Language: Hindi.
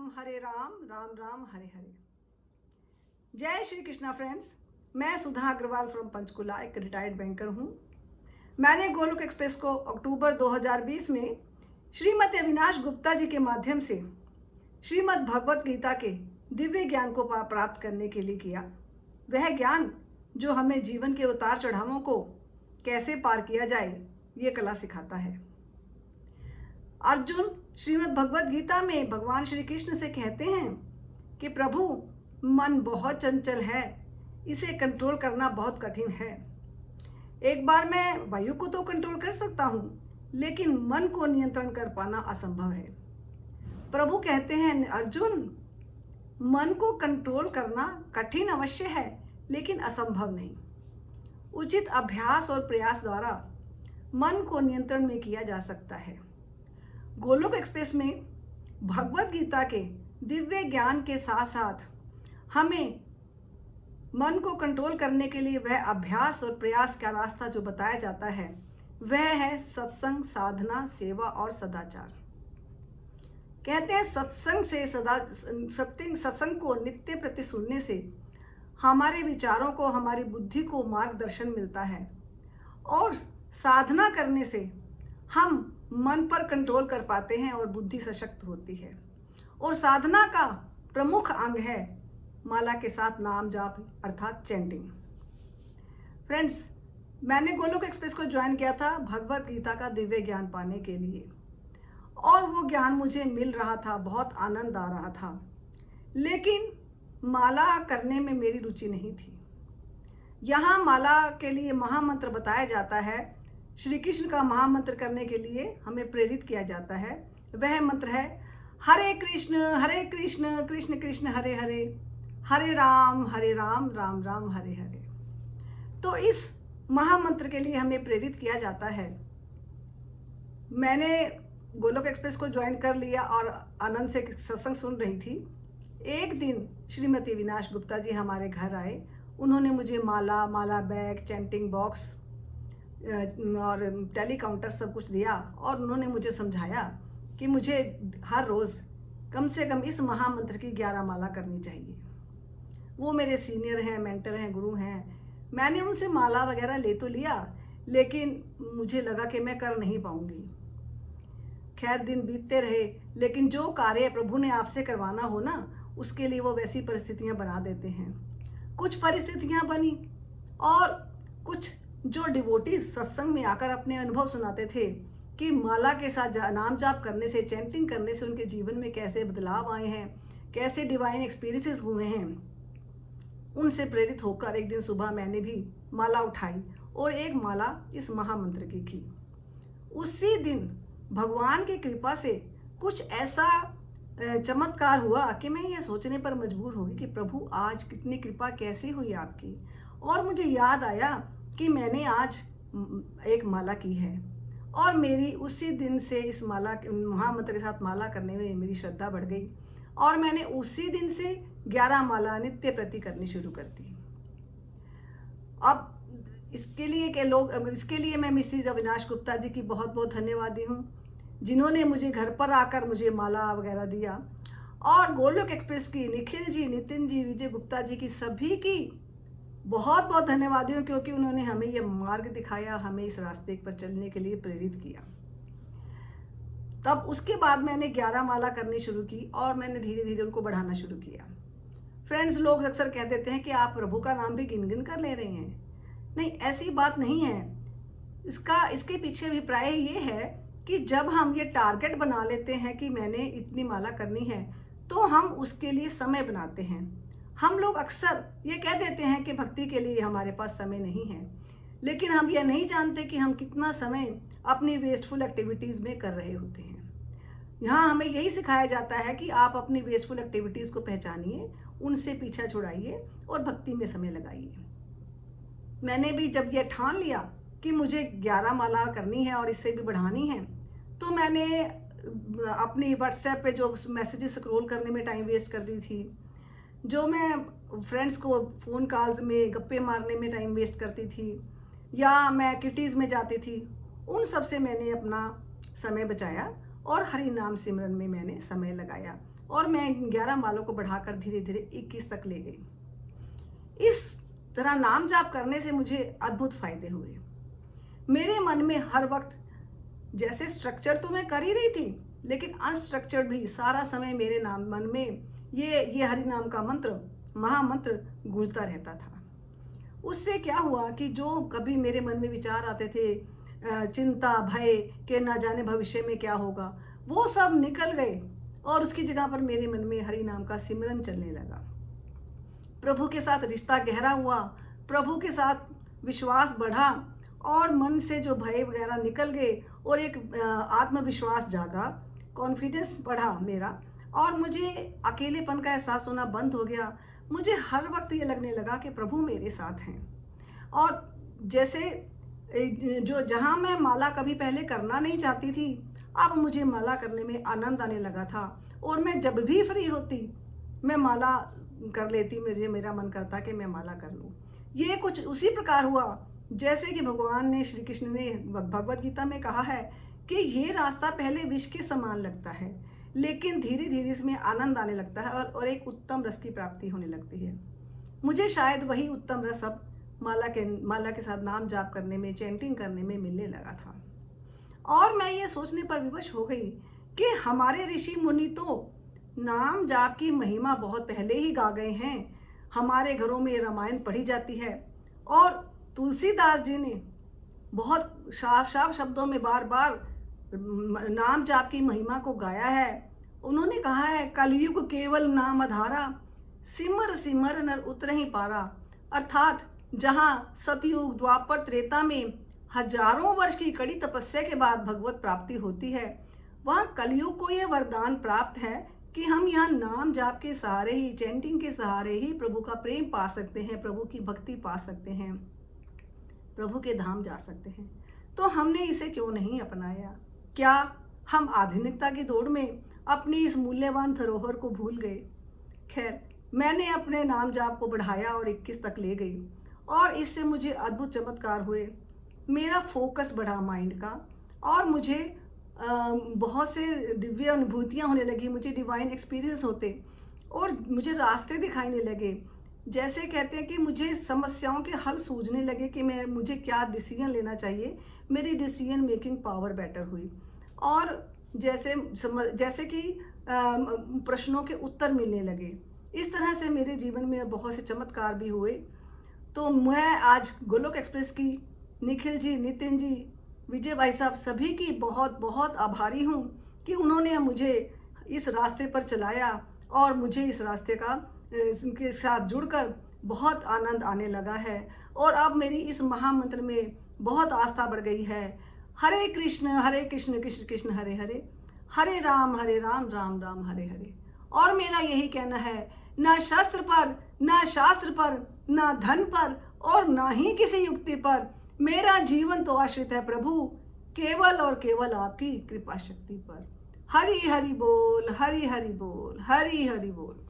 हरे राम राम राम हरे हरे। जय श्री कृष्णा फ्रेंड्स। मैं सुधा अग्रवाल फ्रॉम पंचकुला एक रिटायर्ड बैंकर हूँ। मैंने गोलोक एक्सप्रेस को अक्टूबर 2020 में श्रीमती अविनाश गुप्ता जी के माध्यम से श्रीमद् भगवत गीता के दिव्य ज्ञान को प्राप्त करने के लिए किया। वह ज्ञान जो हमें जीवन के उतार चढ़ावों को कैसे पार किया जाए ये कला सिखाता है। अर्जुन श्रीमद् भगवत गीता में भगवान श्री कृष्ण से कहते हैं कि प्रभु मन बहुत चंचल है, इसे कंट्रोल करना बहुत कठिन है। एक बार मैं वायु को तो कंट्रोल कर सकता हूँ, लेकिन मन को नियंत्रण कर पाना असंभव है। प्रभु कहते हैं अर्जुन, मन को कंट्रोल करना कठिन अवश्य है, लेकिन असंभव नहीं। उचित अभ्यास और प्रयास द्वारा मन को नियंत्रण में किया जा सकता है। गोलोक एक्सप्रेस में भगवत गीता के दिव्य ज्ञान के साथ साथ हमें मन को कंट्रोल करने के लिए वह अभ्यास और प्रयास का रास्ता जो बताया जाता है वह है सत्संग, साधना, सेवा और सदाचार। कहते हैं सत्संग को नित्य प्रति सुनने से हमारे विचारों को, हमारी बुद्धि को मार्गदर्शन मिलता है, और साधना करने से हम मन पर कंट्रोल कर पाते हैं और बुद्धि सशक्त होती है। और साधना का प्रमुख अंग है माला के साथ नाम जाप अर्थात चैंटिंग। फ्रेंड्स, मैंने गोलोक एक्सप्रेस को ज्वाइन किया था भगवत गीता का दिव्य ज्ञान पाने के लिए, और वो ज्ञान मुझे मिल रहा था, बहुत आनंद आ रहा था, लेकिन माला करने में मेरी रुचि नहीं थी। यहाँ माला के लिए महामंत्र बताया जाता है। श्री कृष्ण का महामंत्र करने के लिए हमें प्रेरित किया जाता है। वह मंत्र है हरे कृष्ण कृष्ण कृष्ण हरे हरे, हरे राम राम राम हरे हरे। तो इस महामंत्र के लिए हमें प्रेरित किया जाता है। मैंने गोलोक एक्सप्रेस को ज्वाइन कर लिया और आनंद से सत्संग सुन रही थी। एक दिन श्रीमती अविनाश गुप्ता जी हमारे घर आए। उन्होंने मुझे माला बैग, चैंटिंग बॉक्स और टेली काउंटर सब कुछ दिया, और उन्होंने मुझे समझाया कि मुझे हर रोज़ कम से कम इस महामंत्र की 11 माला करनी चाहिए। वो मेरे सीनियर हैं, मेंटर हैं, गुरु हैं। मैंने उनसे माला वगैरह ले तो लिया, लेकिन मुझे लगा कि मैं कर नहीं पाऊंगी। खैर, दिन बीतते रहे, लेकिन जो कार्य प्रभु ने आपसे करवाना हो ना, उसके लिए वो वैसी परिस्थितियां बना देते हैं। कुछ परिस्थितियां बनी, और कुछ जो डिवोटीज सत्संग में आकर अपने अनुभव सुनाते थे कि माला के साथ नाम जाप करने से, चैंटिंग करने से उनके जीवन में कैसे बदलाव आए हैं, कैसे डिवाइन एक्सपीरियंसेस हुए हैं। उनसे प्रेरित होकर एक दिन सुबह मैंने भी माला उठाई और एक माला इस महामंत्र की। उसी दिन भगवान की कृपा से कुछ ऐसा चमत्कार हुआ कि मैं ये सोचने पर मजबूर हो गई कि प्रभु आज कितनी कृपा कैसे हुई आपकी। और मुझे याद आया कि मैंने आज एक माला की है, और मेरी उसी दिन से इस महामंत्र के साथ माला करने में मेरी श्रद्धा बढ़ गई, और मैंने उसी दिन से 11 माला नित्य प्रति करनी शुरू कर दी। अब इसके लिए मैं मिसेज अविनाश गुप्ता जी की बहुत बहुत धन्यवादी हूँ, जिन्होंने मुझे घर पर आकर मुझे माला वगैरह दिया। और गोलोक एक्सप्रेस की निखिल जी, नितिन जी, विजय गुप्ता जी की सभी की बहुत बहुत धन्यवादी हूँ, क्योंकि उन्होंने हमें ये मार्ग दिखाया, हमें इस रास्ते पर चलने के लिए प्रेरित किया। तब उसके बाद मैंने 11 माला करनी शुरू की, और मैंने धीरे धीरे उनको बढ़ाना शुरू किया। फ्रेंड्स, लोग अक्सर कह देते हैं कि आप प्रभु का नाम भी गिन गिन कर ले रहे हैं। नहीं, ऐसी बात नहीं है। इसके पीछे अभिप्राय ये है कि जब हम ये टारगेट बना लेते हैं कि मैंने इतनी माला करनी है, तो हम उसके लिए समय बनाते हैं। हम लोग अक्सर ये कह देते हैं कि भक्ति के लिए हमारे पास समय नहीं है, लेकिन हम ये नहीं जानते कि हम कितना समय अपनी वेस्टफुल एक्टिविटीज़ में कर रहे होते हैं। यहाँ हमें यही सिखाया जाता है कि आप अपनी वेस्टफुल एक्टिविटीज़ को पहचानिए, उनसे पीछा छुड़ाइए और भक्ति में समय लगाइए। मैंने भी जब ये ठान लिया कि मुझे 11 माला करनी है और इससे भी बढ़ानी है, तो मैंने अपनी व्हाट्सएप पे जो मैसेजेस स्क्रॉल करने में टाइम वेस्ट कर दी थी, जो मैं फ्रेंड्स को फ़ोन कॉल्स में गप्पे मारने में टाइम वेस्ट करती थी, या मैं किटीज़ में जाती थी, उन सब से मैंने अपना समय बचाया और हरि नाम सिमरन में मैंने समय लगाया। और मैं 11 मालों को बढ़ाकर धीरे धीरे 21 तक ले गई। इस तरह नाम जाप करने से मुझे अद्भुत फायदे हुए। मेरे मन में हर वक्त, जैसे स्ट्रक्चर तो मैं कर ही रही थी, लेकिन अनस्ट्रक्चर्ड भी सारा समय मेरे मन में ये हरि नाम का मंत्र, महामंत्र गूंजता रहता था। उससे क्या हुआ कि जो कभी मेरे मन में विचार आते थे, चिंता, भय के ना जाने भविष्य में क्या होगा, वो सब निकल गए और उसकी जगह पर मेरे मन में हरि नाम का सिमरन चलने लगा। प्रभु के साथ रिश्ता गहरा हुआ, प्रभु के साथ विश्वास बढ़ा और मन से जो भय वगैरह निकल गए और एक आत्मविश्वास जागा, कॉन्फिडेंस बढ़ा मेरा, और मुझे अकेलेपन का एहसास होना बंद हो गया। मुझे हर वक्त ये लगने लगा कि प्रभु मेरे साथ हैं। और जैसे जो जहाँ मैं माला कभी पहले करना नहीं चाहती थी, अब मुझे माला करने में आनंद आने लगा था और मैं जब भी फ्री होती मैं माला कर लेती। मेरा मन करता कि मैं माला कर लूँ। ये कुछ उसी प्रकार हुआ जैसे कि भगवान ने, श्री कृष्ण ने भगवद गीता में कहा है कि ये रास्ता पहले विष के समान लगता है, लेकिन धीरे धीरे इसमें आनंद आने लगता है और एक उत्तम रस की प्राप्ति होने लगती है। मुझे शायद वही उत्तम रस अब माला के साथ नाम जाप करने में, चैंटिंग करने में मिलने लगा था। और मैं ये सोचने पर विवश हो गई कि हमारे ऋषि मुनि तो नाम जाप की महिमा बहुत पहले ही गा गए हैं। हमारे घरों में रामायण पढ़ी जाती है और तुलसीदास जी ने बहुत साफ साफ शब्दों में बार बार नाम जाप की महिमा को गाया है। उन्होंने कहा है, कलयुग केवल नाम आधारा, सिमर सिमर नर उतरहि पारा। अर्थात जहाँ सतयुग, द्वापर, त्रेता में हजारों वर्ष की कड़ी तपस्या के बाद भगवत प्राप्ति होती है, वहाँ कलयुग को यह वरदान प्राप्त है कि हम यहाँ नाम जाप के सहारे ही, चैंटिंग के सहारे ही प्रभु का प्रेम पा सकते हैं, प्रभु की भक्ति पा सकते हैं, प्रभु के धाम जा सकते हैं। तो हमने इसे क्यों नहीं अपनाया? क्या हम आधुनिकता की दौड़ में अपनी इस मूल्यवान धरोहर को भूल गए? खैर, मैंने अपने नाम जाप को बढ़ाया और 21 तक ले गई और इससे मुझे अद्भुत चमत्कार हुए। मेरा फोकस बढ़ा माइंड का और मुझे बहुत से दिव्य अनुभूतियाँ होने लगी। मुझे डिवाइन एक्सपीरियंस होते और मुझे रास्ते दिखाने लगे। जैसे कहते हैं कि मुझे समस्याओं के हल सूझने लगे कि मुझे क्या डिसीजन लेना चाहिए। मेरी डिसीजन मेकिंग पावर बेटर हुई और जैसे कि प्रश्नों के उत्तर मिलने लगे। इस तरह से मेरे जीवन में बहुत से चमत्कार भी हुए। तो मैं आज गोलोक एक्सप्रेस की निखिल जी, नितिन जी, विजय भाई साहब सभी की बहुत बहुत आभारी हूँ कि उन्होंने मुझे इस रास्ते पर चलाया और मुझे इस रास्ते के साथ जुड़कर बहुत आनंद आने लगा है और अब मेरी इस महामंत्र में बहुत आस्था बढ़ गई है। हरे कृष्ण कृष्ण कृष्ण हरे हरे, हरे राम राम राम हरे हरे। और मेरा यही कहना है, ना शास्त्र पर, ना धन पर और ना ही किसी युक्ति पर, मेरा जीवन तो आश्रित है प्रभु केवल और केवल आपकी कृपा शक्ति पर। हरि हरि बोल, हरि हरि बोल, हरि हरि बोल।